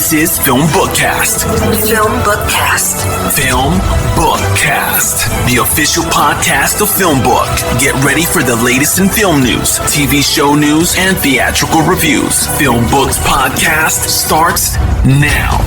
This is FilmBookCast. FilmBookCast. FilmBookCast, the official podcast of FilmBook. Get ready for the latest in film news, TV show news, and theatrical reviews. FilmBook's podcast starts now.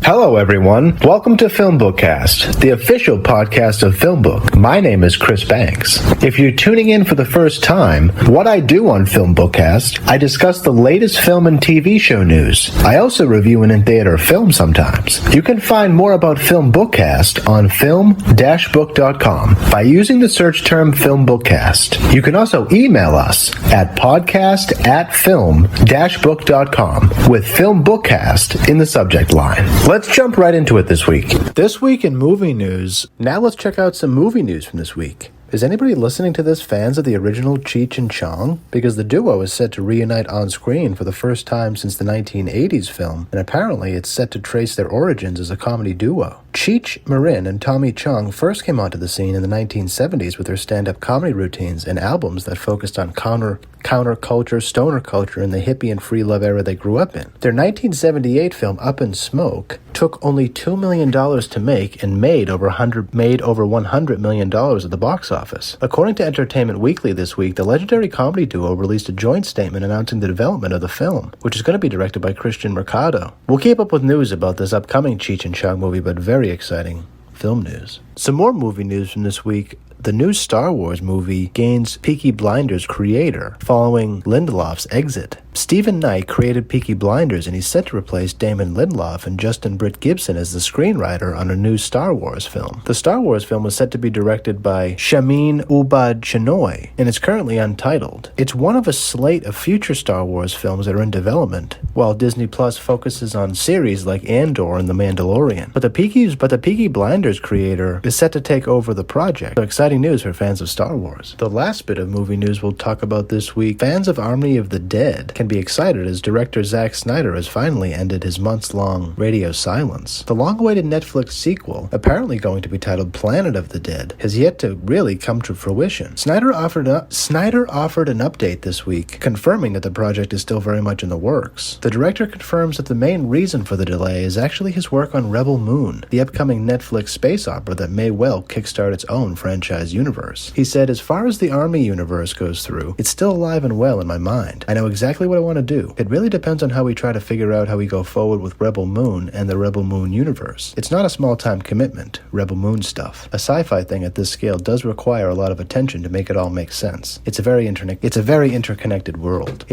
Hello, everyone. Welcome to FilmBookCast, the official podcast of FilmBook. My name is Chris Banks. If you're tuning in for the first time, what I do on FilmBookCast, I discuss the latest film and TV show news. I also review an in-theater film sometimes. You can find more about FilmBookCast on film-book.com by using the search term FilmBookCast. You can also email us at podcast@film-book.com with FilmBookCast in the subject line. Let's jump right into it this week. This week in movie news. Now let's check out some movie news from this week. Is anybody listening to this fans of the original Cheech and Chong? Because the duo is set to reunite on screen for the first time since the 1980s film, and apparently it's set to trace their origins as a comedy duo. Cheech Marin and Tommy Chong first came onto the scene in the 1970s with their stand-up comedy routines and albums that focused on counterculture, stoner culture, and the hippie and free love era they grew up in. Their 1978 film Up in Smoke took only $2 million to make and made over $100 million at the box office. According to Entertainment Weekly this week, the legendary comedy duo released a joint statement announcing the development of the film, which is going to be directed by Christian Mercado. We'll keep up with news about this upcoming Cheech and Chong movie, but very exciting film news. Some more movie news from this week. The new Star Wars movie gains Peaky Blinders creator following Lindelof's exit. Stephen Knight created Peaky Blinders, and he's set to replace Damon Lindelof and Justin Britt Gibson as the screenwriter on a new Star Wars film. The Star Wars film was set to be directed by Shamin Ubad-Chinoy, and it's currently untitled. It's one of a slate of future Star Wars films that are in development, while Disney Plus focuses on series like Andor and The Mandalorian. But the Peaky Blinders creator is set to take over the project. So exciting news for fans of Star Wars. The last bit of movie news we'll talk about this week. Fans of Army of the Dead can be excited as director Zack Snyder has finally ended his months-long radio silence. The long-awaited Netflix sequel, apparently going to be titled Planet of the Dead, has yet to really come to fruition. Snyder offered an update this week, confirming that the project is still very much in the works. The director confirms that the main reason for the delay is actually his work on Rebel Moon, the upcoming Netflix space opera that may well kickstart its own franchise universe. He said, "As far as the Army universe goes through, it's still alive and well in my mind. I know exactly what I want to do. It really depends on how we try to figure out how we go forward with Rebel Moon and the Rebel Moon universe. It's not a small-time commitment, Rebel Moon stuff. A sci-fi thing at this scale does require a lot of attention to make it all make sense. It's a very interconnected world.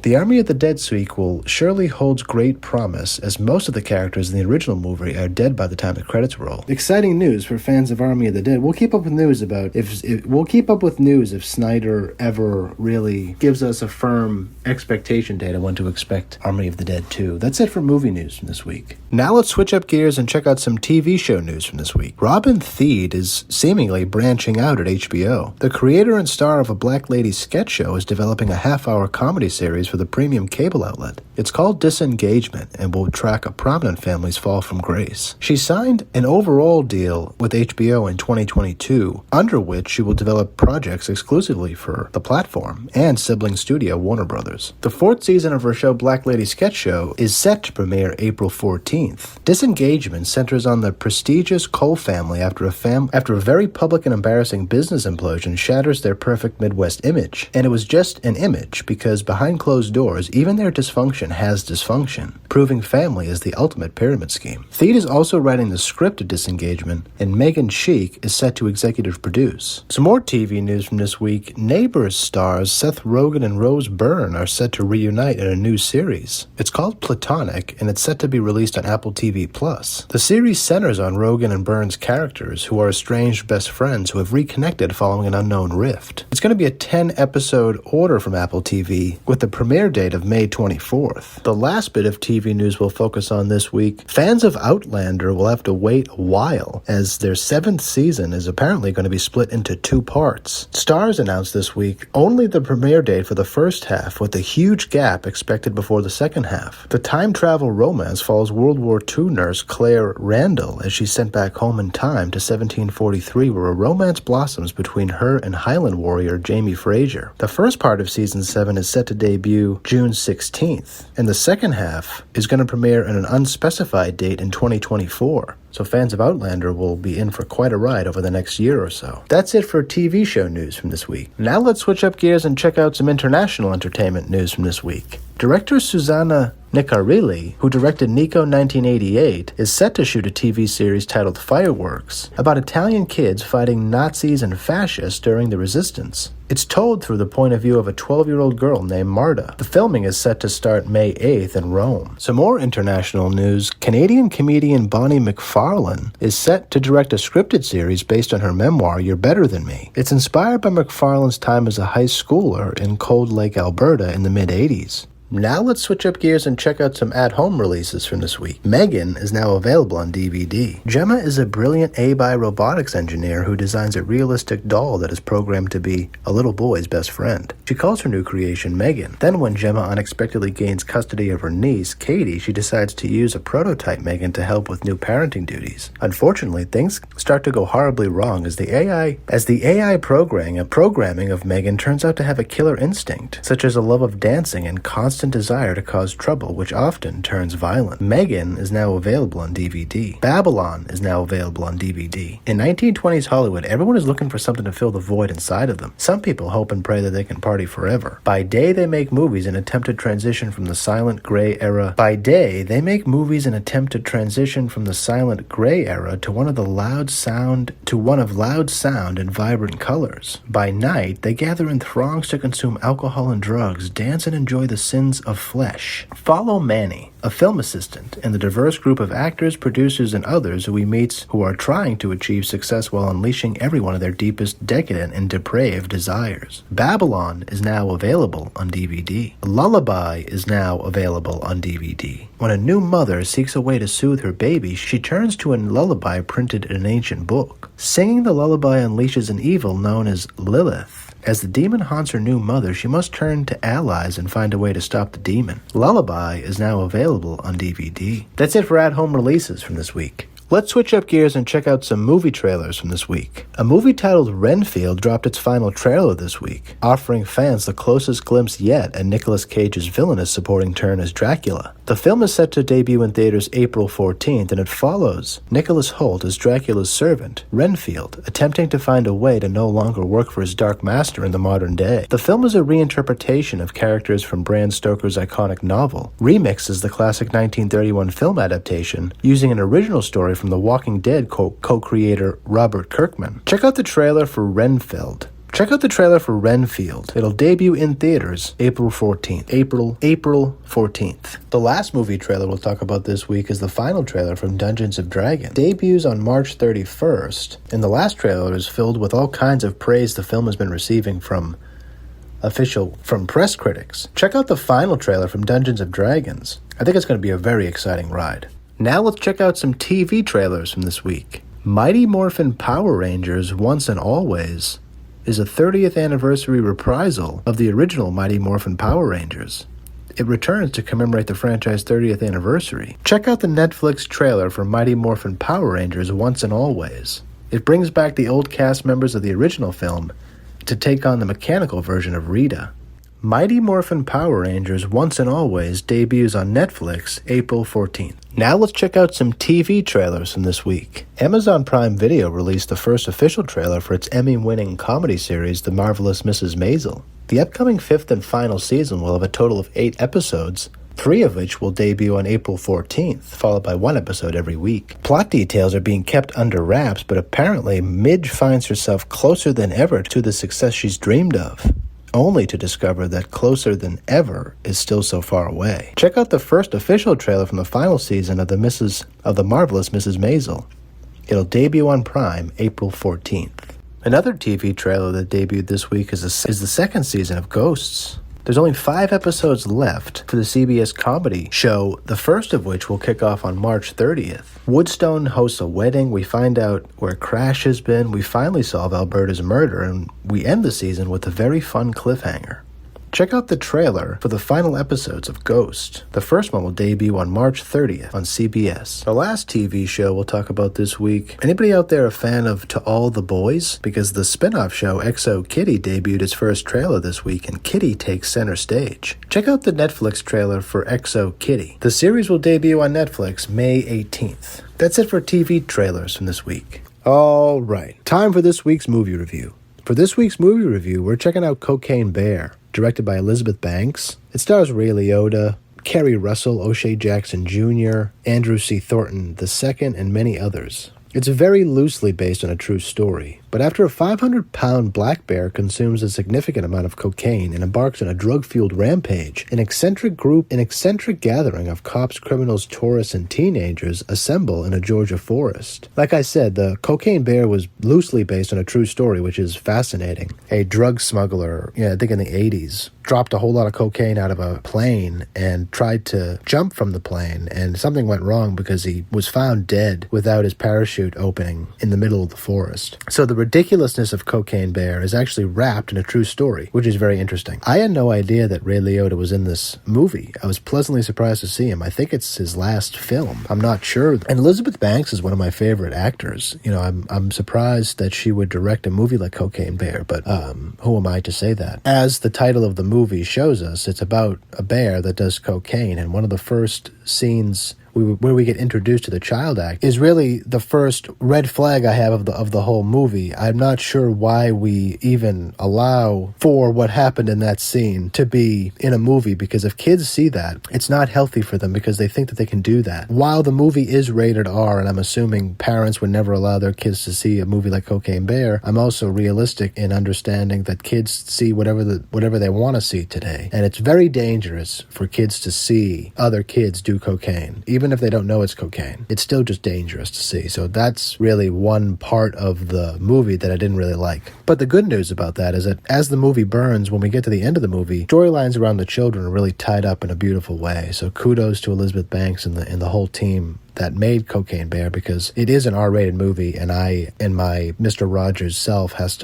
The Army of the Dead sequel surely holds great promise, as most of the characters in the original movie are dead by the time the credits roll." Exciting news for fans of Army of the Dead. We'll keep up with news if Snyder ever really gives us a firm expectation date on when to expect Army of the Dead 2. That's it for movie news from this week. Now let's switch up gears and check out some TV show news from this week. Robin Thede is seemingly branching out at HBO. The creator and star of a Black Lady sketch show is developing a half-hour comedy series for the premium cable outlet. It's called Disengagement and will track a prominent family's fall from grace. She signed an overall deal with HBO in 2022, under which she will develop projects exclusively for the platform and sibling studio Warner Brothers. The fourth season of her show Black Lady Sketch Show is set to premiere April 14th. Disengagement centers on the prestigious Cole family after a very public and embarrassing business implosion shatters their perfect Midwest image. And it was just an image, because behind closed doors, even their dysfunction has dysfunction, proving family is the ultimate pyramid scheme. Thede is also writing the script of Disengagement, and Megan Sheik is set to executive produce. Some more TV news from this week. Neighbors stars Seth Rogan and Rose Byrne are set to reunite in a new series. It's called Platonic, and it's set to be released on Apple TV+. The series centers on Rogan and Byrne's characters, who are estranged best friends who have reconnected following an unknown rift. It's going to be a 10-episode order from Apple TV, with the premiere date of May 24th. 4th. The last bit of TV news we'll focus on this week, fans of Outlander will have to wait a while, as their 7th season is apparently going to be split into 2 parts. Starz announced this week only the premiere date for the first half, with a huge gap expected before the second half. The time travel romance follows World War II nurse Claire Randall as she's sent back home in time to 1743, where a romance blossoms between her and Highland warrior Jamie Fraser. The first part of season 7 is set to debut June 16th, and the second half is going to premiere at an unspecified date in 2024. So fans of Outlander will be in for quite a ride over the next year or so. That's it for TV show news from this week. Now let's switch up gears and check out some international entertainment news from this week. Director Susanna Nicarilli, who directed Nico 1988, is set to shoot a TV series titled Fireworks, about Italian kids fighting Nazis and fascists during the resistance. It's told through the point of view of a 12-year-old girl named Marta. The filming is set to start May 8th in Rome. Some more international news, Canadian comedian Bonnie McFarlane is set to direct a scripted series based on her memoir, You're Better Than Me. It's inspired by McFarlane's time as a high schooler in Cold Lake, Alberta in the mid-'80s. Now let's switch up gears and check out some at-home releases from this week. Megan is now available on DVD. Gemma is a brilliant AI robotics engineer who designs a realistic doll that is programmed to be a little boy's best friend. She calls her new creation Megan. Then when Gemma unexpectedly gains custody of her niece, Katie, she decides to use a prototype Megan to help with new parenting duties. Unfortunately, things start to go horribly wrong as the AI programming of Megan turns out to have a killer instinct, such as a love of dancing and constant desire to cause trouble, which often turns violent. Megan is now available on DVD. Babylon is now available on DVD. In 1920s Hollywood, everyone is looking for something to fill the void inside of them. Some people hope and pray that they can party forever. By day, they make movies and attempt to transition from the silent gray era. To one of loud sound and vibrant colors. By night, they gather in throngs to consume alcohol and drugs, dance and enjoy the sins of flesh. Follow Manny, a film assistant, and the diverse group of actors, producers, and others who he meets who are trying to achieve success while unleashing every one of their deepest decadent and depraved desires. Babylon is now available on DVD. Lullaby is now available on DVD. When a new mother seeks a way to soothe her baby, she turns to a lullaby printed in an ancient book. Singing the lullaby unleashes an evil known as Lilith. As the demon haunts her new mother, she must turn to allies and find a way to stop the demon. Lullaby is now available on DVD. That's it for at-home releases from this week. Let's switch up gears and check out some movie trailers from this week. A movie titled Renfield dropped its final trailer this week, offering fans the closest glimpse yet at Nicolas Cage's villainous supporting turn as Dracula. The film is set to debut in theaters April 14th, and it follows Nicholas Hoult as Dracula's servant, Renfield, attempting to find a way to no longer work for his dark master in the modern day. The film is a reinterpretation of characters from Bram Stoker's iconic novel, remixes the classic 1931 film adaptation using an original story from The Walking Dead co-creator Robert Kirkman. Check out the trailer for Renfield. It'll debut in theaters April 14th. April 14th. The last movie trailer we'll talk about this week is the final trailer from Dungeons & Dragons. Debuts on March 31st, and the last trailer is filled with all kinds of praise the film has been receiving from press critics. Check out the final trailer from Dungeons & Dragons. I think it's going to be a very exciting ride. Now let's check out some TV trailers from this week. Mighty Morphin Power Rangers Once and Always is a 30th anniversary reprisal of the original Mighty Morphin Power Rangers. It returns to commemorate the franchise's 30th anniversary. Check out the Netflix trailer for Mighty Morphin Power Rangers Once and Always. It brings back the old cast members of the original film to take on the mechanical version of Rita. Mighty Morphin Power Rangers Once and Always debuts on Netflix April 14th. Now let's check out some TV trailers from this week. Amazon Prime Video released the first official trailer for its Emmy-winning comedy series, The Marvelous Mrs. Maisel. The upcoming 5th and final season will have a total of 8 episodes, 3 of which will debut on April 14th, followed by 1 episode every week. Plot details are being kept under wraps, but apparently Midge finds herself closer than ever to the success she's dreamed of, only to discover that closer than ever is still so far away. Check out the first official trailer from the final season of The Marvelous Mrs. Maisel. It'll debut on Prime April 14th. Another TV trailer that debuted this week is the second season of Ghosts. There's only 5 episodes left for the CBS comedy show, the first of which will kick off on March 30th. Woodstone hosts a wedding, we find out where Crash has been, we finally solve Alberta's murder, and we end the season with a very fun cliffhanger. Check out the trailer for the final episodes of Ghost. The first one will debut on March 30th on CBS. The last TV show we'll talk about this week. Anybody out there a fan of To All the Boys? Because the spin-off show XO Kitty debuted its first trailer this week, and Kitty takes center stage. Check out the Netflix trailer for XO Kitty. The series will debut on Netflix May 18th. That's it for TV trailers from this week. All right, time for this week's movie review. For this week's movie review, we're checking out Cocaine Bear, directed by Elizabeth Banks. It stars Ray Liotta, Kerry Russell, O'Shea Jackson Jr., Andrew C. Thornton II, and many others. It's very loosely based on a true story, but after a 500-pound black bear consumes a significant amount of cocaine and embarks on a drug-fueled rampage, an eccentric gathering of cops, criminals, tourists, and teenagers assemble in a Georgia forest. Like I said, the Cocaine Bear was loosely based on a true story, which is fascinating. A drug smuggler, I think in the 80s, dropped a whole lot of cocaine out of a plane and tried to jump from the plane, and something went wrong because he was found dead without his parachute opening in the middle of the forest. So the ridiculousness of Cocaine Bear is actually wrapped in a true story, which is very interesting. I had no idea that Ray Liotta was in this movie. I was pleasantly surprised to see him. I think it's his last film. I'm not sure. And Elizabeth Banks is one of my favorite actors. I'm surprised that she would direct a movie like Cocaine Bear, but who am I to say that? As the title of the movie shows us, it's about a bear that does cocaine, and one of the first scenes where we get introduced to the child act is really the first red flag I have of the whole movie. I'm not sure why we even allow for what happened in that scene to be in a movie, because if kids see that, it's not healthy for them because they think that they can do that. While the movie is rated R, and I'm assuming parents would never allow their kids to see a movie like Cocaine Bear, I'm also realistic in understanding that kids see whatever they want to see today. And it's very dangerous for kids to see other kids do cocaine. Even if they don't know it's cocaine, it's still just dangerous to see. So that's really one part of the movie that I didn't really like. But the good news about that is that as the movie burns, when we get to the end of the movie, storylines around the children are really tied up in a beautiful way. So kudos to Elizabeth Banks and the whole team that made Cocaine Bear, because it is an R-rated movie, and I, in my Mr. Rogers self, have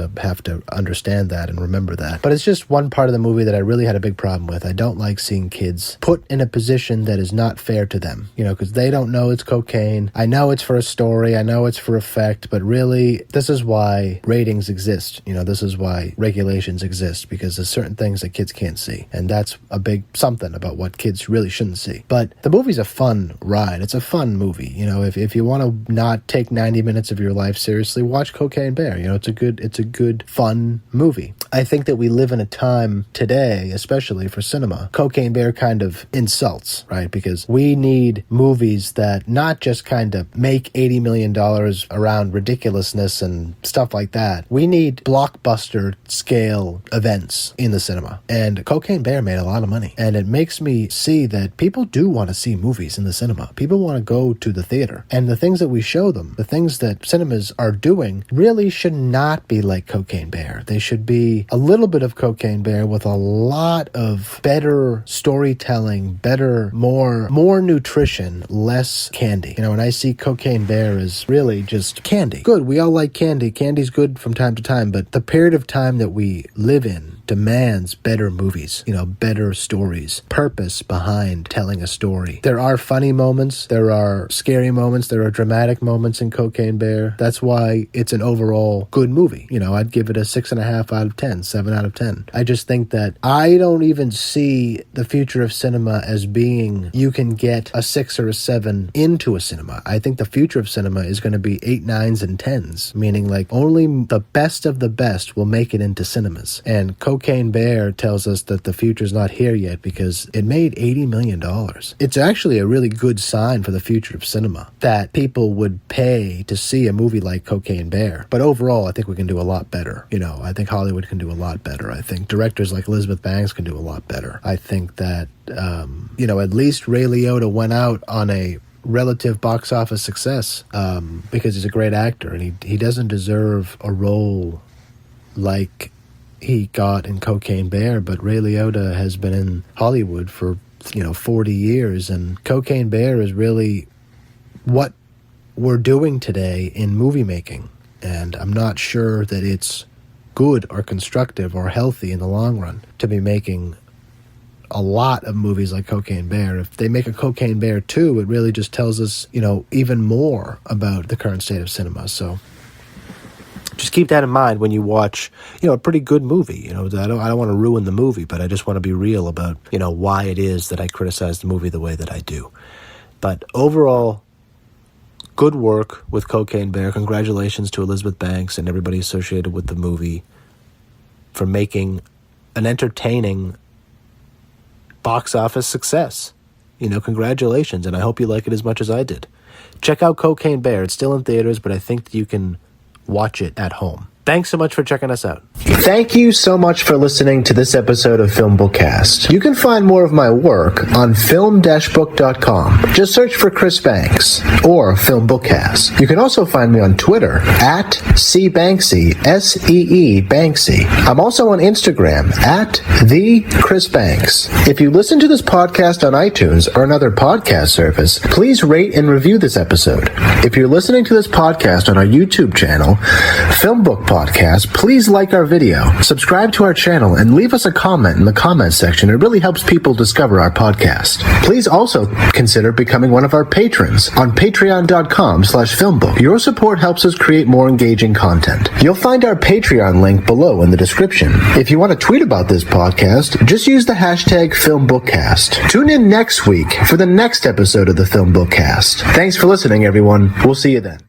to understand that and remember that. But it's just one part of the movie that I really had a big problem with. I don't like seeing kids put in a position that is not fair to them, because they don't know it's cocaine. I know it's for a story, I know it's for effect, but really, this is why ratings exist. This is why regulations exist, because there's certain things that kids can't see, and that's a big something about what kids really shouldn't see. But the movie's a fun ride. It's a fun movie. If you want to not take 90 minutes of your life seriously, watch Cocaine Bear. It's a good, fun movie. I think that we live in a time today, especially for cinema, Cocaine Bear kind of insults, right? Because we need movies that not just kind of make $80 million around ridiculousness and stuff like that. We need blockbuster scale events in the cinema. And Cocaine Bear made a lot of money. And it makes me see that people do want to see movies in the cinema. People want to go to the theater. And the things that we show them, the things that cinemas are doing, really should not be like Cocaine Bear. They should be a little bit of Cocaine Bear with a lot of better storytelling, better, more nutrition, less candy. When I see Cocaine Bear as really just candy. Good, we all like candy. Candy's good from time to time, but the period of time that we live in demands better movies, better stories, purpose behind telling a story. There are funny moments, there are scary moments, there are dramatic moments in Cocaine Bear. That's why it's an overall good movie. I'd give it a 6.5 out of 10, 7 out of 10. I just think that I don't even see the future of cinema as being you can get a 6 or a 7 into a cinema. I think the future of cinema is going to be 8, 9s, and 10s, meaning like only the best of the best will make it into cinemas. And Cocaine Bear tells us that the future's not here yet because it made $80 million. It's actually a really good sign for the future of cinema that people would pay to see a movie like Cocaine Bear. But overall, I think we can do a lot better. I think Hollywood can do a lot better. I think directors like Elizabeth Banks can do a lot better. I think that, at least Ray Liotta went out on a relative box office success because he's a great actor, and he doesn't deserve a role like he got in Cocaine Bear, but Ray Liotta has been in Hollywood for 40 years, and Cocaine Bear is really what we're doing today in movie making, and I'm not sure that it's good or constructive or healthy in the long run to be making a lot of movies like Cocaine Bear. If they make a Cocaine Bear 2, it really just tells us, even more about the current state of cinema. So just keep that in mind when you watch, a pretty good movie. I don't want to ruin the movie, but I just want to be real about, why it is that I criticize the movie the way that I do. But overall, good work with Cocaine Bear. Congratulations to Elizabeth Banks and everybody associated with the movie for making an entertaining box office success. Congratulations, and I hope you like it as much as I did. Check out Cocaine Bear. It's still in theaters, but I think that you can watch it at home. Thanks so much for checking us out. Thank you so much for listening to this episode of FilmBookCast. You can find more of my work on film-book.com. Just search for Chris Banks or FilmBookCast. You can also find me on Twitter at @CBanksy, SEE Banksy. I'm also on Instagram at @TheChrisBanks. If you listen to this podcast on iTunes or another podcast service, please rate and review this episode. If you're listening to this podcast on our YouTube channel, FilmBook Podcast, please like our video, subscribe to our channel, and leave us a comment in the comments section. It really helps people discover our podcast. Please also consider becoming one of our patrons on patreon.com/filmbook. Your support helps us create more engaging content. You'll find our Patreon link below in the description. If you want to tweet about this podcast, just use the hashtag FilmBookCast. Tune in next week for the next episode of the FilmBookCast. Thanks for listening, everyone. We'll see you then.